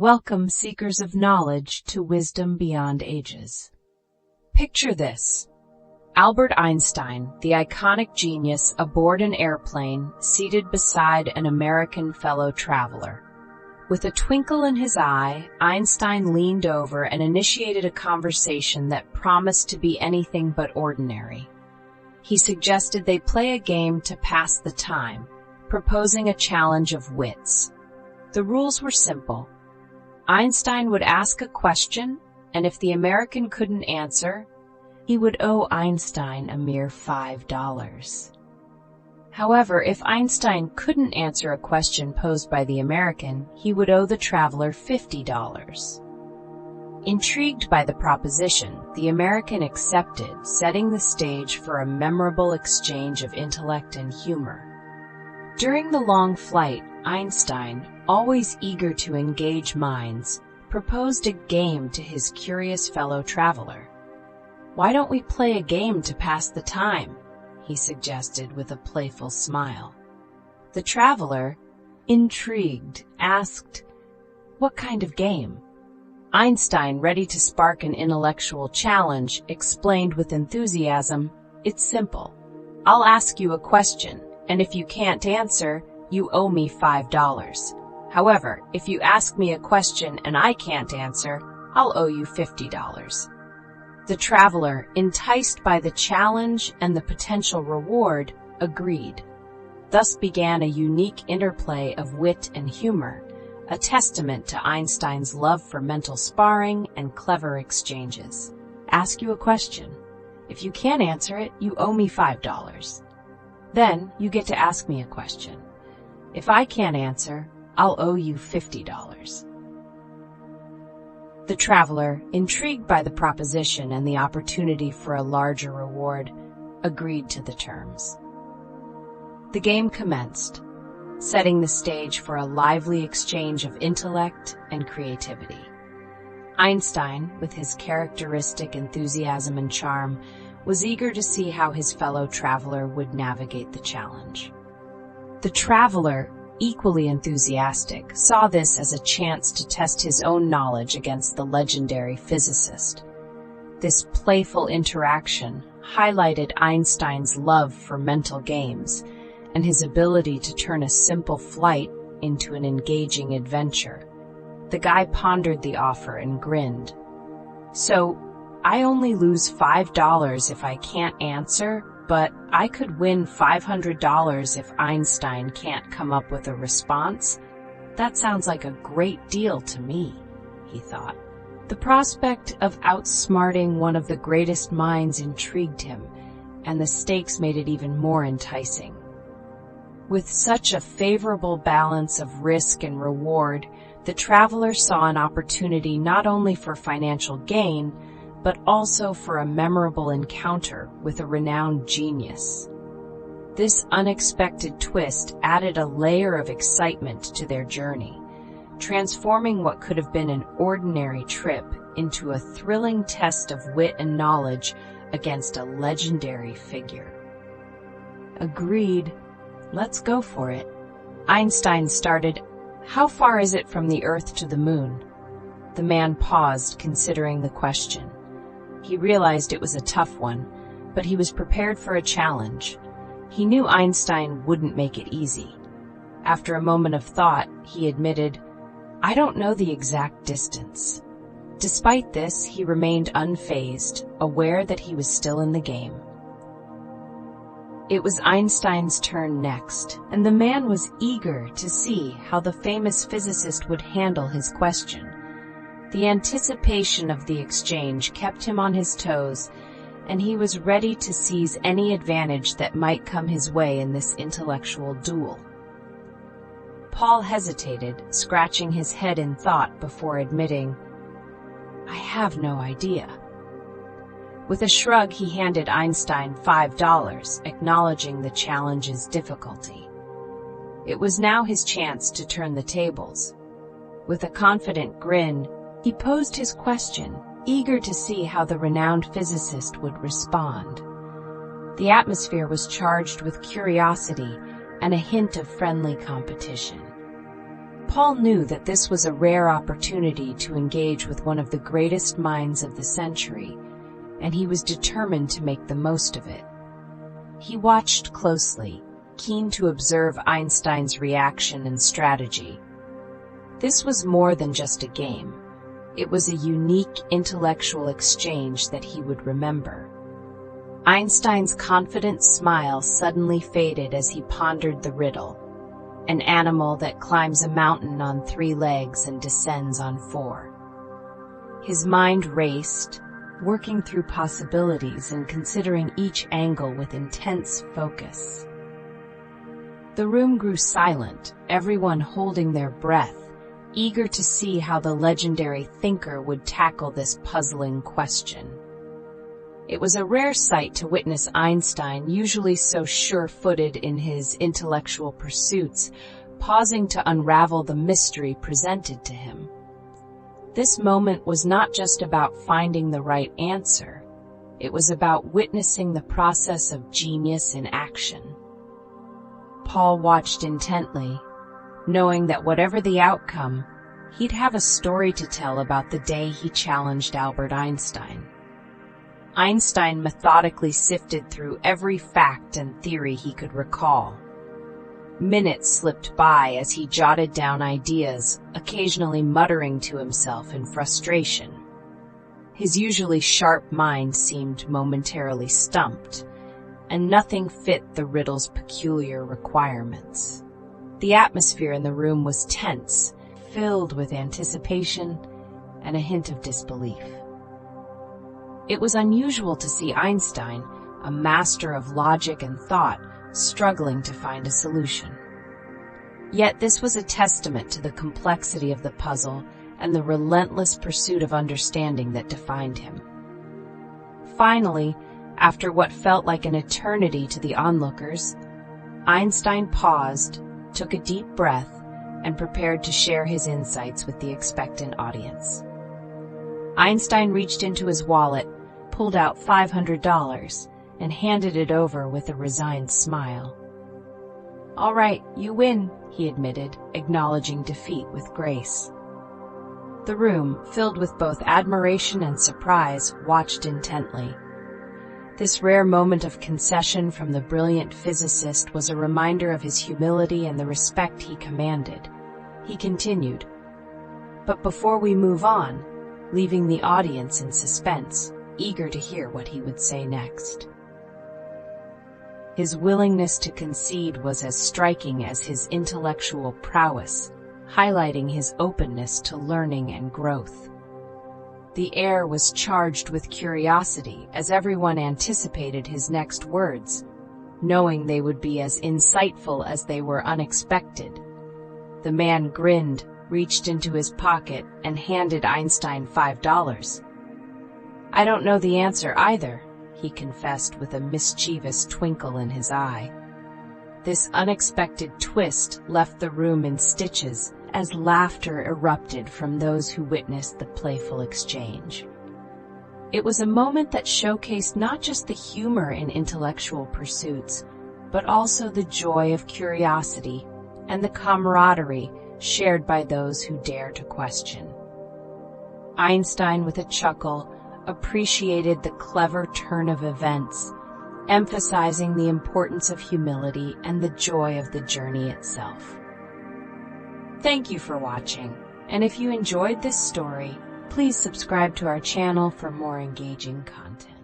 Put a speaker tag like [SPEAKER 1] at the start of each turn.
[SPEAKER 1] Welcome, seekers of knowledge, to wisdom beyond ages. Picture this. Albert Einstein, the iconic genius, aboard an airplane, seated beside an American fellow traveler. With a twinkle in his eye, Einstein leaned over and initiated a conversation that promised to be anything but ordinary. He suggested they play a game to pass the time, proposing a challenge of wits. The rules were simple. Einstein would ask a question, and if the American couldn't answer, he would owe Einstein a mere $5. However, if Einstein couldn't answer a question posed by the American, he would owe the traveler $50. Intrigued by the proposition, the American accepted, setting the stage for a memorable exchange of intellect and humor. During the long flight, Einstein, always eager to engage minds, proposed a game to his curious fellow traveler. "Why don't we play a game to pass the time?" he suggested with a playful smile. The traveler, intrigued, asked, "What kind of game?" Einstein, ready to spark an intellectual challenge, explained with enthusiasm, "It's simple. I'll ask you a question, and if you can't answer, you owe me $5. However, if you ask me a question and I can't answer, I'll owe you $50. The traveler, enticed by the challenge and the potential reward, agreed. Thus began a unique interplay of wit and humor, a testament to Einstein's love for mental sparring and clever exchanges. Ask you a question. If you can't answer it, you owe me $5. Then you get to ask me a question. If I can't answer, I'll owe you $50. The traveler, intrigued by the proposition and the opportunity for a larger reward, agreed to the terms. The game commenced, setting the stage for a lively exchange of intellect and creativity. Einstein, with his characteristic enthusiasm and charm, was eager to see how his fellow traveler would navigate the challenge. The traveler, equally enthusiastic, saw this as a chance to test his own knowledge against the legendary physicist. This playful interaction highlighted Einstein's love for mental games and his ability to turn a simple flight into an engaging adventure. The guy pondered the offer and grinned. "So, I only lose $5 if I can't answer, but I could win $500 if Einstein can't come up with a response? That sounds like a great deal to me," he thought. The prospect of outsmarting one of the greatest minds intrigued him, and the stakes made it even more enticing. With such a favorable balance of risk and reward, the traveler saw an opportunity not only for financial gain, but also for a memorable encounter with a renowned genius. This unexpected twist added a layer of excitement to their journey, transforming what could have been an ordinary trip into a thrilling test of wit and knowledge against a legendary figure. "Agreed. Let's go for it." Einstein started, "How far is it from the Earth to the Moon?" The man paused, considering the question. He realized it was a tough one, but he was prepared for a challenge. He knew Einstein wouldn't make it easy. After a moment of thought, he admitted, "I don't know the exact distance." Despite this, he remained unfazed, aware that he was still in the game. It was Einstein's turn next, and the man was eager to see how the famous physicist would handle his question. The anticipation of the exchange kept him on his toes, and he was ready to seize any advantage that might come his way in this intellectual duel. Paul hesitated, scratching his head in thought before admitting, "I have no idea." With a shrug, he handed Einstein $5, acknowledging the challenge's difficulty. It was now his chance to turn the tables. With a confident grin, he posed his question, eager to see how the renowned physicist would respond. The atmosphere was charged with curiosity and a hint of friendly competition. Paul knew that this was a rare opportunity to engage with one of the greatest minds of the century, and he was determined to make the most of it. He watched closely, keen to observe Einstein's reaction and strategy. This was more than just a game. It was a unique intellectual exchange that he would remember. Einstein's confident smile suddenly faded as he pondered the riddle: an animal that climbs a mountain on 3 legs and descends on 4. His mind raced, working through possibilities and considering each angle with intense focus. The room grew silent, everyone holding their breath, eager to see how the legendary thinker would tackle this puzzling question. It was a rare sight to witness Einstein, usually so sure-footed in his intellectual pursuits, pausing to unravel the mystery presented to him. This moment was not just about finding the right answer. It was about witnessing the process of genius in action. Paul watched intently, knowing that whatever the outcome, he'd have a story to tell about the day he challenged Albert Einstein. Einstein methodically sifted through every fact and theory he could recall. Minutes slipped by as he jotted down ideas, occasionally muttering to himself in frustration. His usually sharp mind seemed momentarily stumped, and nothing fit the riddle's peculiar requirements. The atmosphere in the room was tense, filled with anticipation and a hint of disbelief. It was unusual to see Einstein, a master of logic and thought, struggling to find a solution. Yet this was a testament to the complexity of the puzzle and the relentless pursuit of understanding that defined him. Finally, after what felt like an eternity to the onlookers, Einstein paused, took a deep breath, and prepared to share his insights with the expectant audience. Einstein reached into his wallet, pulled out $500, and handed it over with a resigned smile. "All right, you win," he admitted, acknowledging defeat with grace. The room, filled with both admiration and surprise, watched intently. This rare moment of concession from the brilliant physicist was a reminder of his humility and the respect he commanded. He continued, "But before we move on," leaving the audience in suspense, eager to hear what he would say next. His willingness to concede was as striking as his intellectual prowess, highlighting his openness to learning and growth. The air was charged with curiosity as everyone anticipated his next words, knowing they would be as insightful as they were unexpected. The man grinned, reached into his pocket, and handed Einstein $5. "I don't know the answer either," he confessed with a mischievous twinkle in his eye. This unexpected twist left the room in stitches as laughter erupted from those who witnessed the playful exchange. It was a moment that showcased not just the humor in intellectual pursuits, but also the joy of curiosity and the camaraderie shared by those who dare to question. Einstein, with a chuckle, appreciated the clever turn of events, emphasizing the importance of humility and the joy of the journey itself. Thank you for watching, and if you enjoyed this story, please subscribe to our channel for more engaging content.